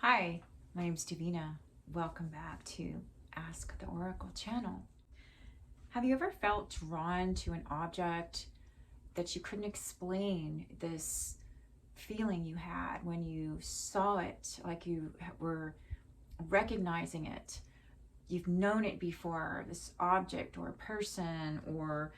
Hi, my name's Davina. Welcome back to Ask the Oracle channel. Have you ever felt drawn to an object that you couldn't explain, this feeling you had when you saw it, like you were recognizing it? You've known it before, this object or person, or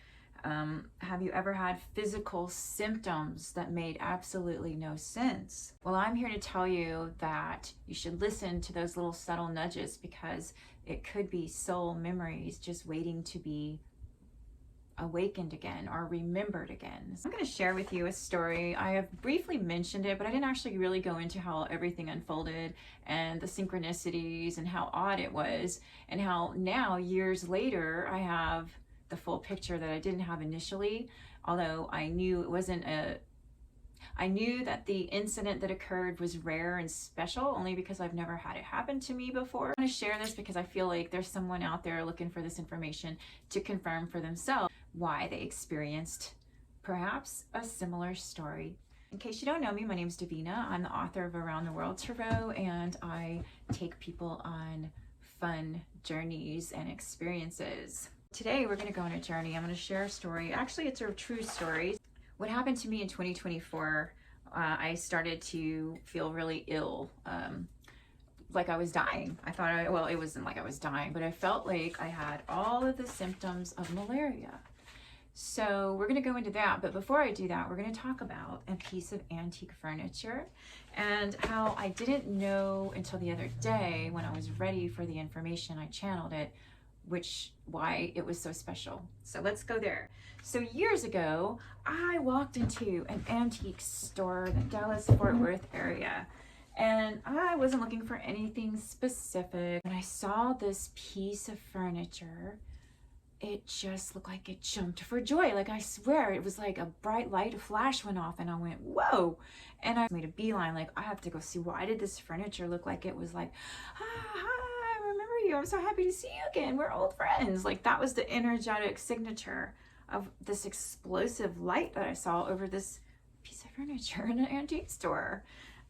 have you ever had physical symptoms that made absolutely no sense? Well, I'm here to tell you that you should listen to those little subtle nudges, because it could be soul memories just waiting to be awakened again or remembered again. So I'm going to share with you a story. I have briefly mentioned it, but I didn't actually really go into how everything unfolded and the synchronicities and how odd it was, and how now, years later, I have the full picture that I didn't have initially. Although I knew it wasn't I knew that the incident that occurred was rare and special only because I've never had it happen to me before. I want to share this because I feel like there's someone out there looking for this information to confirm for themselves why they experienced perhaps a similar story. In case you don't know me, my name is Davina. I'm the author of Around the World Tarot, and I take people on fun journeys and experiences. Today we're going to go on a journey. I'm going to share a story. Actually, it's a true story. What happened to me in 2024, I started to feel really ill, like I was dying. Well, it wasn't like I was dying, but I felt like I had all of the symptoms of malaria. So we're going to go into that. But before I do that, we're going to talk about a piece of antique furniture and how I didn't know until the other day, when I was ready for the information, I channeled it, why it was so special. So let's go there. So years ago, I walked into an antique store in the Dallas-Fort Worth area, and I wasn't looking for anything specific. When I saw this piece of furniture, it just looked like it jumped for joy. Like, I swear, it was like a bright light, a flash went off, and I went, whoa. And I made a beeline, like, I have to go see, why did this furniture look like it was like, hi, I'm so happy to see you again. We're old friends. Like, that was the energetic signature of this explosive light that I saw over this piece of furniture in an antique store.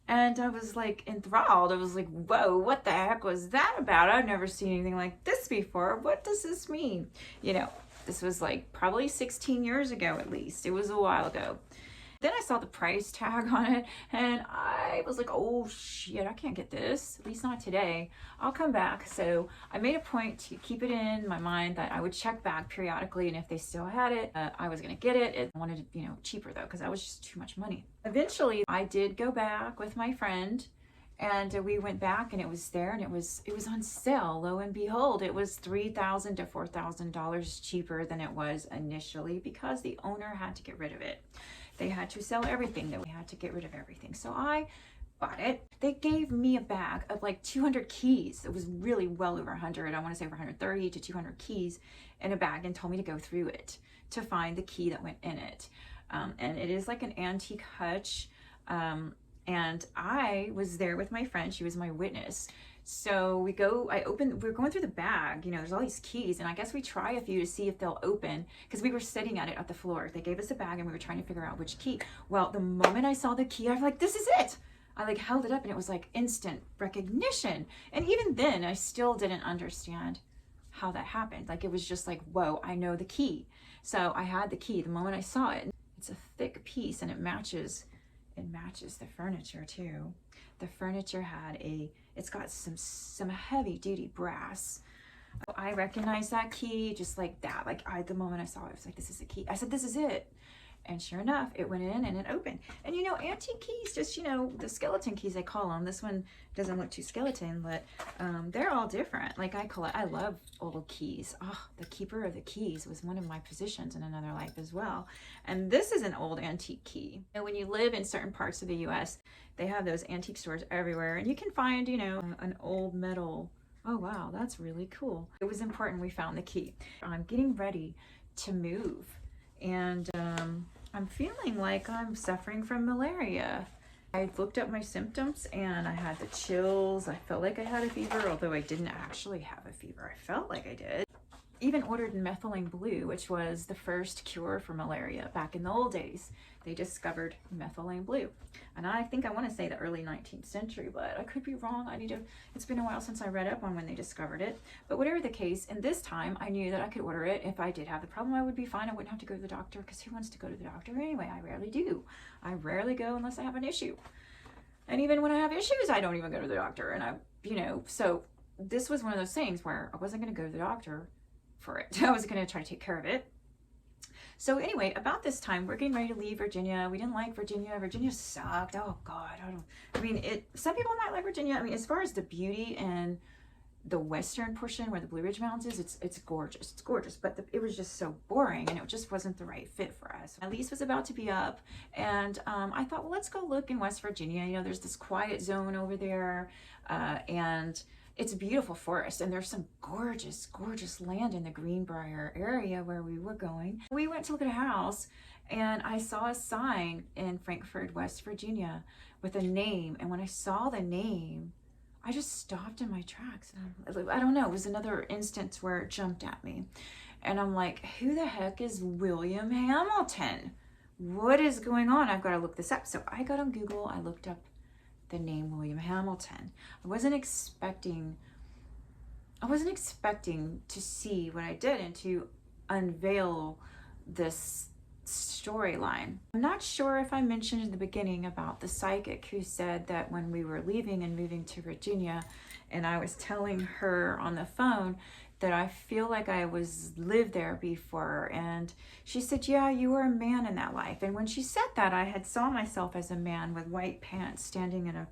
And I was like enthralled. I was like, whoa, what the heck was that about? I've never seen anything like this before. What does this mean? You know, this was like probably 16 years ago at least. It was a while ago. Then I saw the price tag on it, and I was like, oh shit, I can't get this, at least not today. I'll come back. So I made a point to keep it in my mind that I would check back periodically, and if they still had it, I was gonna get it. I wanted it, cheaper though, because that was just too much money. Eventually, I did go back with my friend, and we went back, and it was there, and it was on sale. Lo and behold, it was $3,000 to $4,000 cheaper than it was initially, because the owner had to get rid of it. They had to sell everything, that we had to get rid of everything. So I bought it. They gave me a bag of like 200 keys. It was really well over 100. I want to say over 130 to 200 keys in a bag, and told me to go through it to find the key that went in it. And it is like an antique hutch. And I was there with my friend. She was my witness. So we're going through the bag, there's all these keys, and I guess we try a few to see if they'll open, because we were sitting at it at the floor. They gave us a bag, and we were trying to figure out which key. Well, the moment I saw the key, I was like, this is it. I like held it up, and it was like instant recognition. And even then, I still didn't understand how that happened. Like, it was just like, whoa, I know the key. So I had the key the moment I saw it. It's a thick piece, and it matches the furniture too. The furniture it's got some heavy duty brass. I recognized that key just like that. Like, the moment I saw it, I was like, this is the key. I said, this is it. And sure enough, it went in and it opened. And antique keys, just, the skeleton keys, they call them. This one doesn't look too skeleton, but they're all different. Like, I love old keys. Oh, the keeper of the keys was one of my positions in another life as well. And this is an old antique key. And when you live in certain parts of the US, they have those antique stores everywhere. And you can find, an old metal. Oh, wow, that's really cool. It was important we found the key. I'm getting ready to move. And I'm feeling like I'm suffering from malaria. I looked up my symptoms, and I had the chills. I felt like I had a fever, although I didn't actually have a fever. I felt like I did. even ordered methylene blue, which was the first cure for malaria back in the old days. They discovered methylene blue. And I think I want to say the early 19th century, but I could be wrong. It's been a while since I read up on when they discovered it. But whatever the case, in this time, I knew that I could order it. If I did have the problem, I would be fine. I wouldn't have to go to the doctor, because who wants to go to the doctor anyway? I rarely do. I rarely go unless I have an issue. And even when I have issues, I don't even go to the doctor. And so this was one of those things where I wasn't going to go to the doctor for it. I was going to try to take care of it. So anyway, about this time, we're getting ready to leave Virginia. We didn't like Virginia. Virginia sucked. Oh God, some people might like Virginia. I mean, as far as the beauty and the western portion where the Blue Ridge Mountains is, it's gorgeous. It's gorgeous, but it was just so boring, and it just wasn't the right fit for us. My lease was about to be up, and I thought, well, let's go look in West Virginia. You know, there's this quiet zone over there, and it's a beautiful forest, and there's some gorgeous, gorgeous land in the Greenbrier area where we were going. We went to look at a house, and I saw a sign in Frankfort, West Virginia with a name. And when I saw the name, I just stopped in my tracks. I don't know, it was another instance where it jumped at me. And I'm like, who the heck is William Hamilton? What is going on? I've got to look this up. So I got on Google, I looked up the name William Hamilton. I wasn't expecting to see what I did and to unveil this storyline. I'm not sure if I mentioned in the beginning about the psychic who said that when we were leaving and moving to Virginia, and I was telling her on the phone that I feel like I lived there before, and she said, yeah, you were a man in that life. And when she said that, I had saw myself as a man with white pants standing in a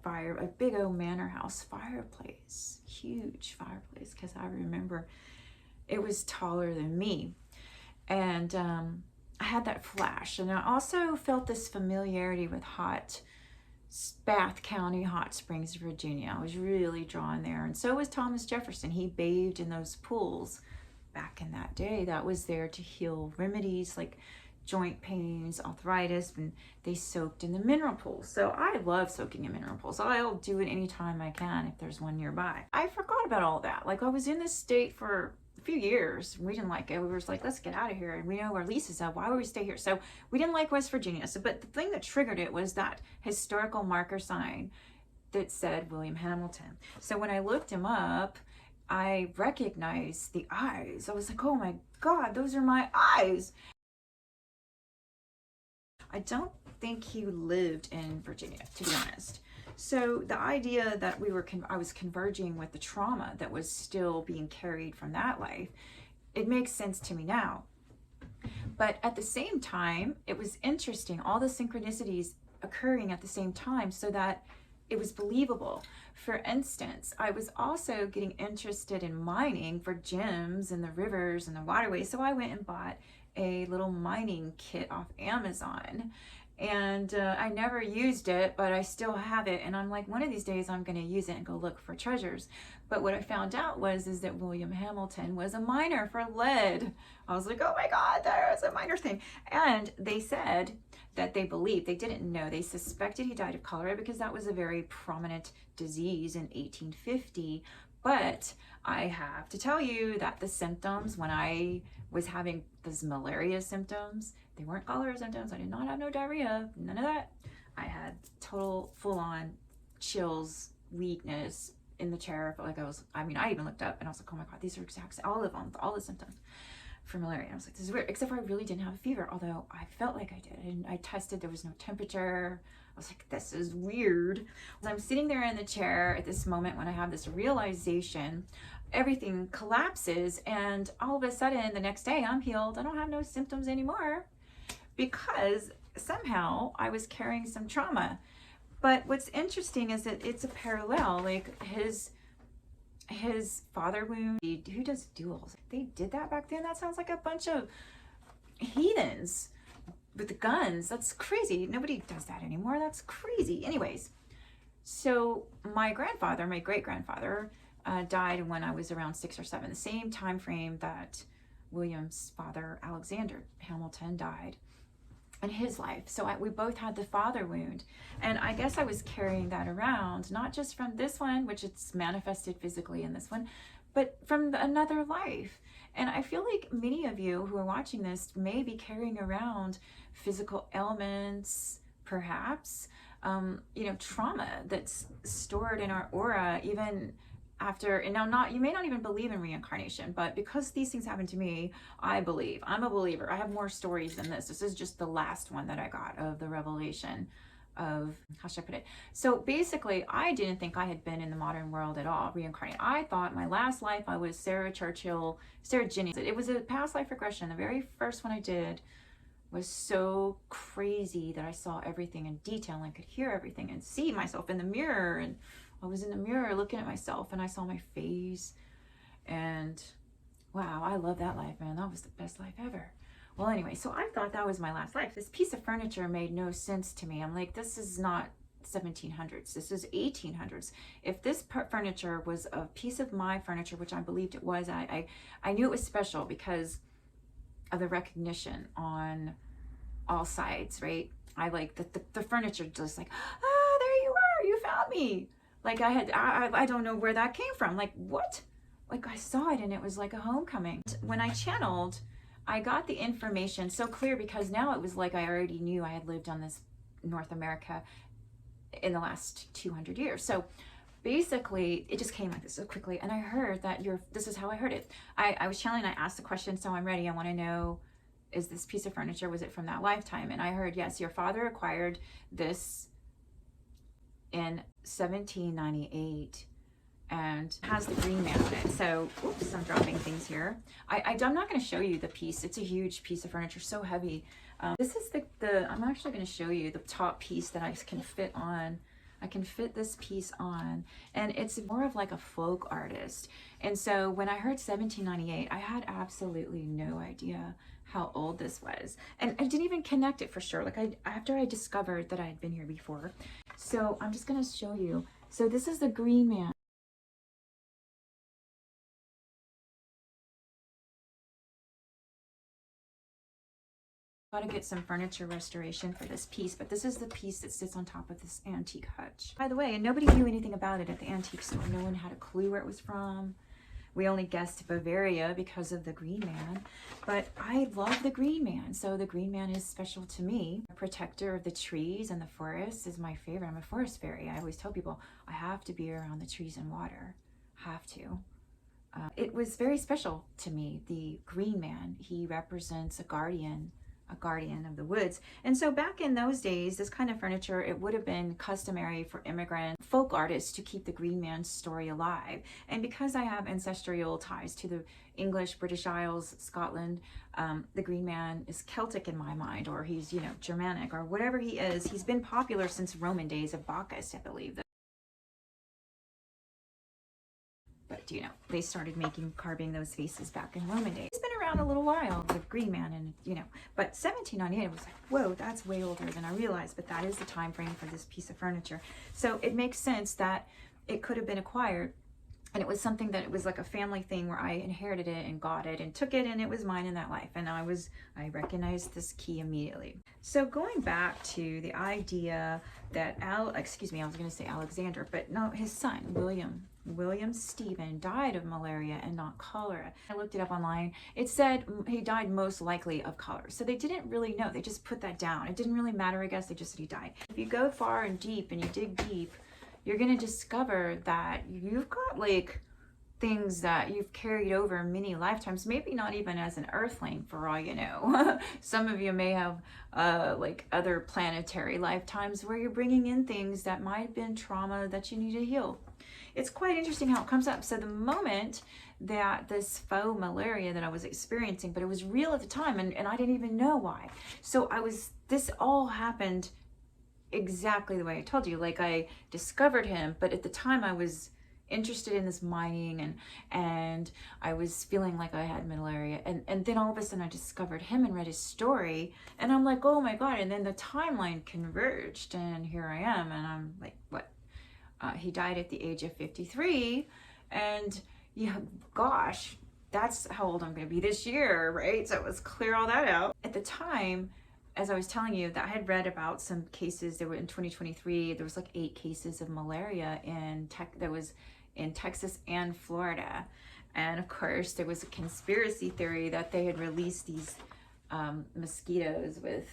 big old manor house fireplace, huge fireplace, because I remember it was taller than me. And I had that flash, and I also felt this familiarity with Bath County, Hot Springs, Virginia. I was really drawn there, and so was Thomas Jefferson. He bathed in those pools back in that day. That was there to heal remedies like joint pains, arthritis, and they soaked in the mineral pools. So I love soaking in mineral pools. I'll do it anytime I can if there's one nearby. I forgot about all that. Like, I was in this state for a few years. We didn't like it. We were just like, let's get out of here. And we know our lease is up. Why would we stay here? So we didn't like West Virginia. But the thing that triggered it was that historical marker sign that said William Hamilton. So when I looked him up, I recognized the eyes. I was like, oh my God, those are my eyes. I don't think he lived in Virginia, to be honest. So the idea that I was converging with the trauma that was still being carried from that life, it makes sense to me now. But at the same time, it was interesting, all the synchronicities occurring at the same time, so that it was believable. For instance, I was also getting interested in mining for gems in the rivers and the waterways. So I went and bought a little mining kit off Amazon. And I never used it, but I still have it. And I'm like, one of these days I'm going to use it and go look for treasures. But what I found out is that William Hamilton was a miner for lead. I was like, oh my God, there's a miner thing. And they said that they didn't know, they suspected he died of cholera because that was a very prominent disease in 1850. But I have to tell you that the symptoms, when I was having those malaria symptoms, they weren't cholera symptoms. I did not have no diarrhea, none of that. I had total full-on chills, weakness in the chair. I felt like I even looked up and I was like, oh my God, these are all of them, all the symptoms for malaria. I was like, this is weird, except for I really didn't have a fever, although I felt like I did. And I tested, there was no temperature. I was like, this is weird. As I'm sitting there in the chair at this moment when I have this realization, everything collapses, and all of a sudden the next day I'm healed. I don't have no symptoms anymore because somehow I was carrying some trauma. But what's interesting is that it's a parallel, like his father wound. Who does duels? They did that back then? That sounds like a bunch of heathens with the guns. That's crazy. Nobody does that anymore. That's crazy. Anyways, so my great-grandfather died when I was around 6 or 7, the same time frame that William's father, Alexander Hamilton, died in his life. So we both had the father wound. And I guess I was carrying that around, not just from this one, which it's manifested physically in this one, but from another life. And I feel like many of you who are watching this may be carrying around physical ailments, perhaps, trauma that's stored in our aura, even after, and now not, you may not even believe in reincarnation, but because these things happen to me, I believe. I'm a believer. I have more stories than this. This is just the last one that I got of the revelation of, how should I put it? So basically, I didn't think I had been in the modern world at all, reincarnated. I thought my last life I was Sarah Jennings. It was a past life regression. The very first one I did was so crazy that I saw everything in detail and could hear everything and see myself in the mirror. And I was in the mirror looking at myself and I saw my face. And wow, I love that life, man. That was the best life ever. Well, anyway, so I thought that was my last life. This piece of furniture made no sense to me. I'm like, this is not 1700s. This is 1800s. If this furniture was a piece of my furniture, which I believed it was, I knew it was special because of the recognition on all sides, right? I like the furniture just like, ah, there you are, you found me. Like I don't know where that came from. Like, what? Like I saw it and it was like a homecoming. When I channeled, I got the information so clear because now it was like I already knew I had lived on this North America in the last 200 years. So basically it just came like this so quickly. And I heard that this is how I heard it. I was channeling, I asked the question, so I'm ready. I want to know, is this piece of furniture, was it from that lifetime? And I heard, yes, your father acquired this in 1798 and has the green man on it. So, oops, I'm dropping things here. I'm not going to show you the piece. It's a huge piece of furniture, so heavy. This is I'm actually going to show you the top piece that I can fit on. I can fit this piece on, and it's more of like a folk artist. And so when I heard 1798, I had absolutely no idea how old this was. And I didn't even connect it for sure. Like after I discovered that I had been here before. So I'm just going to show you. So this is the green man. Got to get some furniture restoration for this piece, but this is the piece that sits on top of this antique hutch. By the way, and nobody knew anything about it at the antique store. No one had a clue where it was from. We only guessed Bavaria because of the green man, but I love the green man. So the green man is special to me. A protector of the trees and the forests is my favorite. I'm a forest fairy. I always tell people I have to be around the trees and water. Have to. It was very special to me. The green man, he represents a guardian of the woods. And so back in those days, this kind of furniture, it would have been customary for immigrant folk artists to keep the green man's story alive. And because I have ancestral ties to the English, British Isles, Scotland, the green man is Celtic in my mind, or he's, Germanic, or whatever he is. He's been popular since Roman days of Bacchus, I believe. But they started carving those faces back in Roman days. It's been around a little while, the green man, and but 1798 was like, whoa, that's way older than I realized. But that is the time frame for this piece of furniture. So it makes sense that it could have been acquired, and it was something that it was like a family thing where I inherited it and got it and took it, and it was mine in that life. And I recognized this key immediately. So going back to the idea that I was going to say Alexander, but no, his son William Stephen died of malaria and not cholera. I looked it up online. It said he died most likely of cholera. So they didn't really know. They just put that down. It didn't really matter, I guess. They just said he died. If you go far and deep and you dig deep, you're going to discover that you've got like things that you've carried over many lifetimes, maybe not even as an earthling for all you know. Some of you may have like other planetary lifetimes where you're bringing in things that might have been trauma that you need to heal. It's quite interesting how it comes up. So the moment that this faux malaria that I was experiencing, but it was real at the time, and I didn't even know why. So this all happened exactly the way I told you. Like I discovered him, but at the time I was interested in this mining and I was feeling like I had malaria. And then all of a sudden I discovered him and read his story, and I'm like, oh my God. And then the timeline converged, and here I am, and I'm like, what? He died at the age of 53, and gosh, that's how old I'm going to be this year, right? So let's clear all that out. At the time, as I was telling you, that I had read about some cases. There were in 2023, there was like 8 cases of malaria that was in Texas and Florida. And of course, there was a conspiracy theory that they had released these mosquitoes with,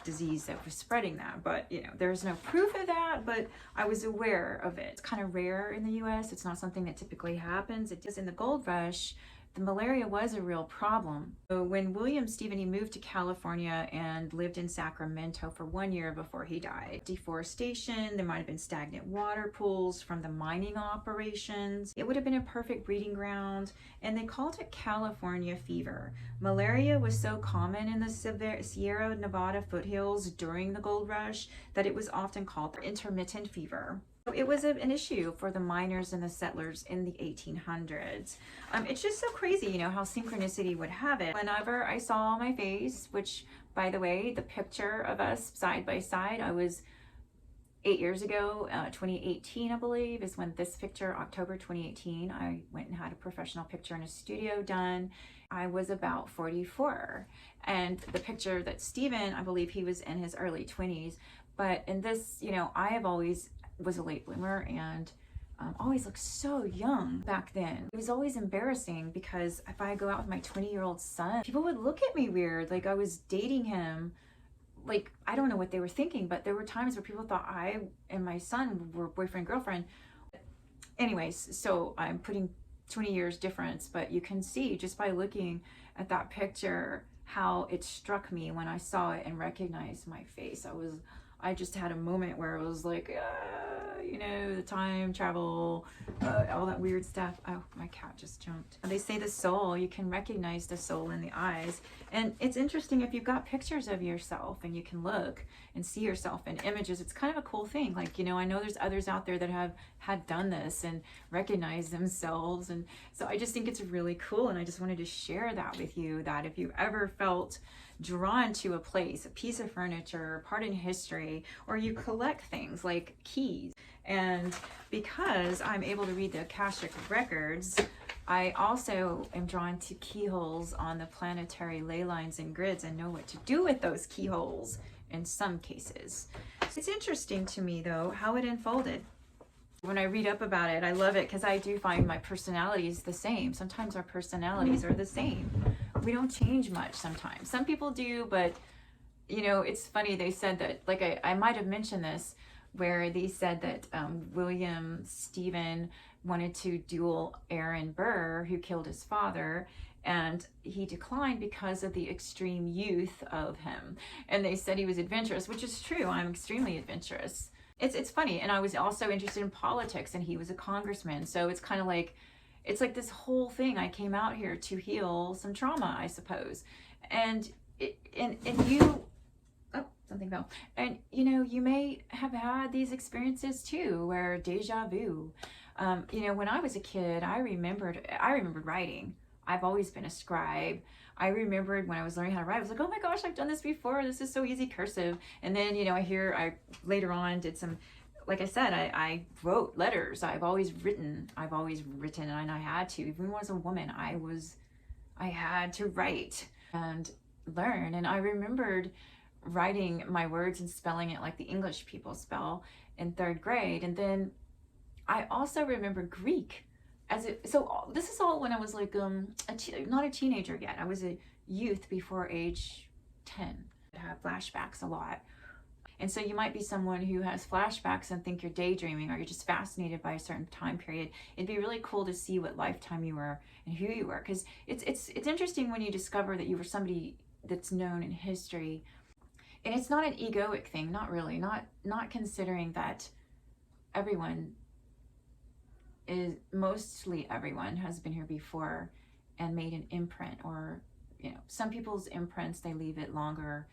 disease that was spreading that. But, there's no proof of that, but I was aware of it. It's kind of rare in the US. It's not something that typically happens. It does in the gold rush. The malaria was a real problem. So when William Stephen, he moved to California and lived in Sacramento for 1 year before he died. Deforestation, there might have been stagnant water pools from the mining operations. It would have been a perfect breeding ground, and they called it California fever. Malaria was so common in the Sierra Nevada foothills during the gold rush that it was often called intermittent fever. It was an issue for the miners and the settlers in the 1800s. It's just so crazy, how synchronicity would have it. Whenever I saw my face, which, by the way, the picture of us side by side, I was 8 years ago, 2018, I believe, is when this picture, October 2018, I went and had a professional picture in a studio done. I was about 44. And the picture that Stephen, I believe he was in his early 20s. But in this, I have always was a late bloomer and always looked so young back then. It was always embarrassing because if I go out with my 20-year-old son, people would look at me weird, like I was dating him. Like, I don't know what they were thinking, but there were times where people thought I and my son were boyfriend, girlfriend. Anyways, so I'm putting 20 years difference, but you can see just by looking at that picture how it struck me when I saw it and recognized my face. I just had a moment where it was like, the time travel, all that weird stuff. Oh, my cat just jumped. They say the soul, you can recognize the soul in the eyes. And it's interesting if you've got pictures of yourself and you can look and see yourself in images. It's kind of a cool thing. Like, I know there's others out there that had done this and recognized themselves. And so I just think it's really cool. And I just wanted to share that with you, that if you ever felt drawn to a place, a piece of furniture, part in history, or you collect things like keys. And because I'm able to read the Akashic records, I also am drawn to keyholes on the planetary ley lines and grids and know what to do with those keyholes in some cases. It's interesting to me though how it unfolded. When I read up about it, I love it because I do find my personality is the same. Sometimes our personalities are the same. We don't change much sometimes. Some people do, but it's funny. They said that, like I might have mentioned this, where they said that William Stephen wanted to duel Aaron Burr, who killed his father, and he declined because of the extreme youth of him. And they said he was adventurous, which is true. I'm extremely adventurous. It's funny. And I was also interested in politics, and he was a congressman. So it's kind of like, it's like this whole thing. I came out here to heal some trauma, I suppose. And you, oh, something fell. And you may have had these experiences too, where deja vu. When I was a kid, I remembered writing. I've always been a scribe. I remembered when I was learning how to write, I was like, oh my gosh, I've done this before. This is so easy, cursive. And then, I later on did some, like I said, I wrote letters. I've always written, and I had to. Even when I was a woman, I had to write and learn. And I remembered writing my words and spelling it like the English people spell in 3rd grade. And then I also remember Greek. So this is all when I was like not a teenager yet. I was a youth before age 10. I have flashbacks a lot. And so you might be someone who has flashbacks and think you're daydreaming, or you're just fascinated by a certain time period. It'd be really cool to see what lifetime you were and who you were, because it's interesting when you discover that you were somebody that's known in history. And it's not an egoic thing, not really, not considering that mostly everyone has been here before and made an imprint, or some people's imprints, they leave it longer.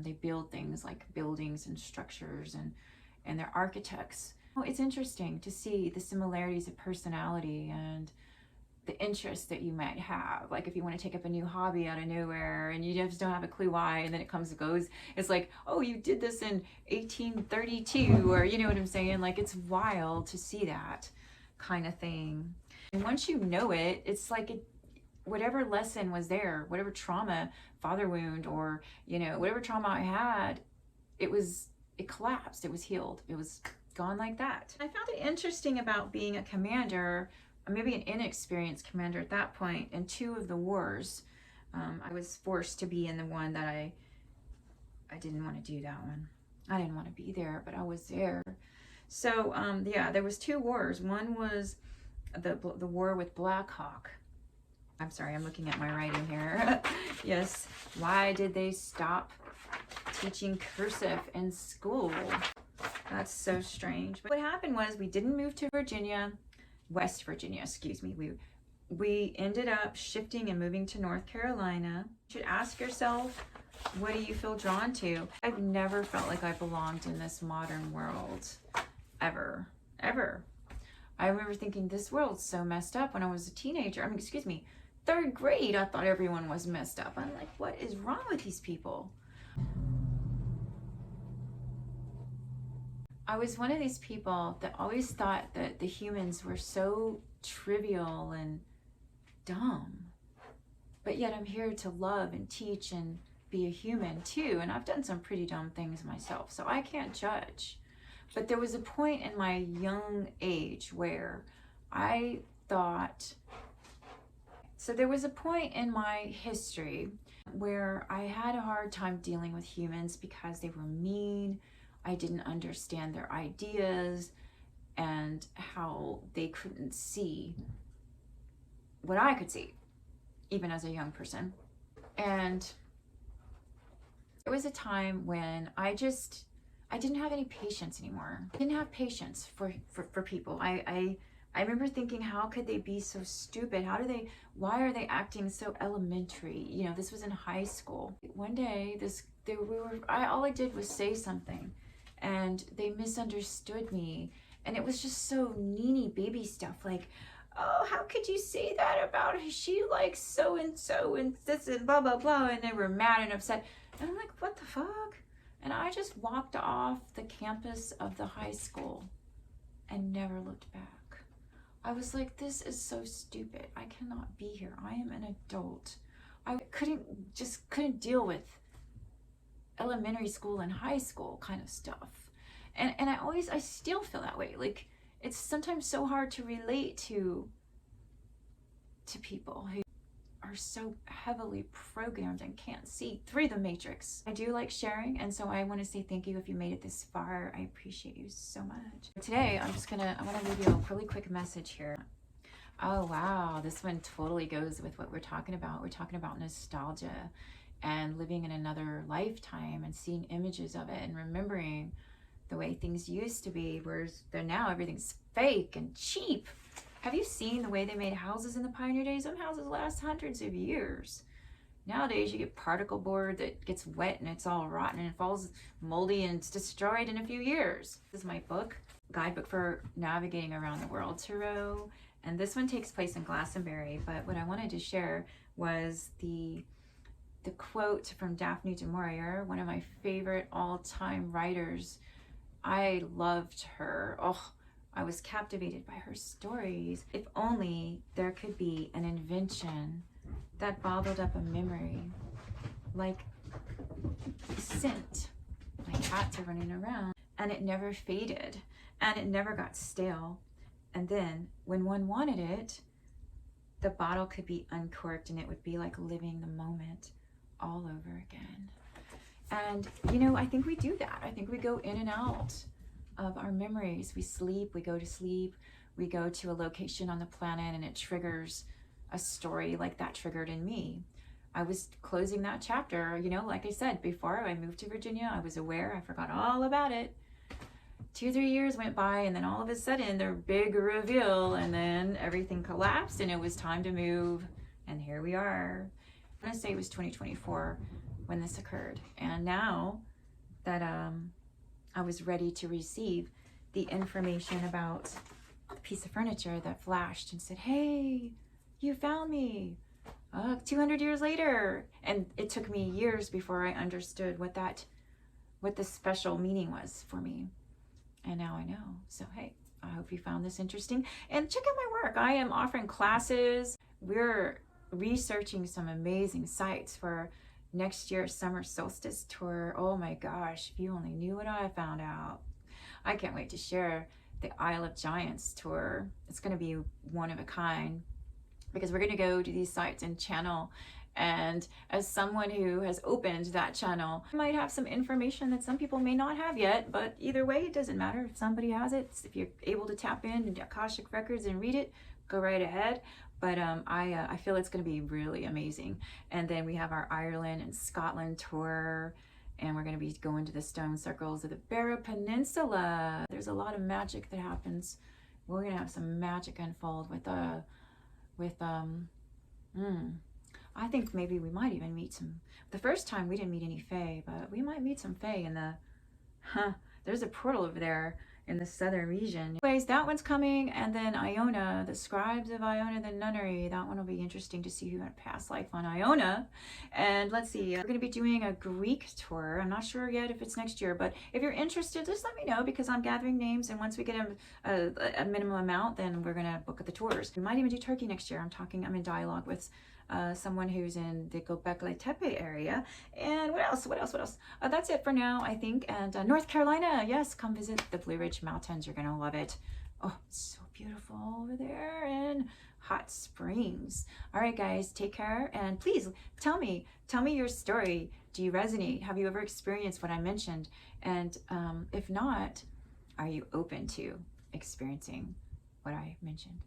They build things like buildings and structures, and they're architects. It's interesting to see the similarities of personality and the interests that you might have. Like if you want to take up a new hobby out of nowhere and you just don't have a clue why, and then it comes and goes, it's like, oh, you did this in 1832, or you know what I'm saying? Like, it's wild to see that kind of thing. And once you know it, it's like whatever lesson was there, whatever trauma, father wound, or whatever trauma I had, it collapsed, it was healed, it was gone like that. I found it interesting about being a commander maybe an inexperienced commander at that point. In 2 of the wars, I was forced to be in the one that I didn't want to do that one. I didn't want to be there, but I was there. So yeah, there was 2 wars. One was the war with Black Hawk. I'm sorry, I'm looking at my writing here. Yes, why did they stop teaching cursive in school? That's so strange. But what happened was we didn't move to Virginia, West Virginia, excuse me. We ended up shifting and moving to North Carolina. You should ask yourself, what do you feel drawn to? I've never felt like I belonged in this modern world, ever. I remember thinking, this world's so messed up when I was a teenager. I mean, excuse me, 3rd grade, I thought everyone was messed up. I'm like, what is wrong with these people? I was one of these people that always thought that the humans were so trivial and dumb. But yet I'm here to love and teach and be a human too. And I've done some pretty dumb things myself, so I can't judge. But there was a point in my young age where I thought, so there was a point in my history where I had a hard time dealing with humans because they were mean. I didn't understand their ideas and how they couldn't see what I could see, even as a young person. And there was a time when I didn't have any patience anymore. I didn't have patience for people. I remember thinking, how could they be so stupid? Why are they acting so elementary? You know, this was in high school. One day, all I did was say something, and they misunderstood me. And it was just so needy baby stuff, like, oh, how could you say that about her? She likes so-and-so and this and blah, blah, blah. And they were mad and upset. And I'm like, what the fuck? And I just walked off the campus of the high school and never looked back. I was like, this is so stupid. I cannot be here. I am an adult. I couldn't deal with elementary school and high school kind of stuff. And I still feel that way. Like, it's sometimes so hard to relate to people who are so heavily programmed and can't see through the matrix. I do like sharing, and so I want to say thank you if you made it this far. I appreciate you so much. Today, I want to leave you a really quick message here. Oh wow, this one totally goes with what we're talking about. We're talking about nostalgia and living in another lifetime and seeing images of it and remembering the way things used to be, whereas now everything's fake and cheap. Have you seen the way they made houses in the pioneer days? Some houses last hundreds of years. Nowadays you get particle board that gets wet and it's all rotten and it falls moldy and it's destroyed in a few years. This is my book, Guidebook for Navigating Around the World Tarot. And this one takes place in Glastonbury, but what I wanted to share was the quote from Daphne du Maurier, one of my favorite all-time writers. I loved her. Oh, I was captivated by her stories. If only there could be an invention that bottled up a memory, like scent, like cats are running around, and it never faded, and it never got stale. And then when one wanted it, the bottle could be uncorked and it would be like living the moment all over again. And, you know, I think we do that. I think we go in and out of our memories. We sleep, we go to sleep, we go to a location on the planet and it triggers a story like that triggered in me. I was closing that chapter, you know, like I said, before I moved to Virginia, I was aware, I forgot all about it. 2 or 3 years went by and then all of a sudden their big reveal and then everything collapsed and it was time to move. And here we are. I'm gonna say it was 2024 when this occurred. And now that I was ready to receive the information about a piece of furniture that flashed and said, hey, you found me 200 years later. And it took me years before I understood what the special meaning was for me. And now I know. So, hey, I hope you found this interesting. And check out my work. I am offering classes. We're researching some amazing sites for next year's summer solstice tour. Oh my gosh, if you only knew what I found out. I can't wait to share the Isle of Giants tour. It's going to be one of a kind, because we're going to go to these sites and channel. And as someone who has opened that channel, I might have some information that some people may not have yet, but either way, it doesn't matter. If somebody has it, if you're able to tap into Akashic Records and read it, go right ahead. But I feel it's going to be really amazing. And then we have our Ireland and Scotland tour, and we're going to be going to the stone circles of the Barra Peninsula. There's a lot of magic that happens. We're going to have some magic unfold I think maybe we might even meet some. The first time we didn't meet any Fae, but we might meet some Fae in the, there's a portal over there in the southern region. Anyways, that one's coming. And then Iona, the scribes of Iona the nunnery. That one will be interesting to see who had a past life on Iona. And let's see, we're going to be doing a Greek tour. I'm not sure yet if it's next year, but if you're interested, just let me know, because I'm gathering names. And once we get a minimum amount, then we're going to book the tours. We might even do Turkey next year. I'm in dialogue with someone who's in the Göbekli Tepe area. And what else? That's it for now, I think. And North Carolina, yes, come visit the Blue Ridge Mountains. You're gonna love it. Oh, it's so beautiful over there in Hot Springs. All right, guys, take care. And please tell me your story. Do you resonate? Have you ever experienced what I mentioned? And if not, are you open to experiencing what I mentioned?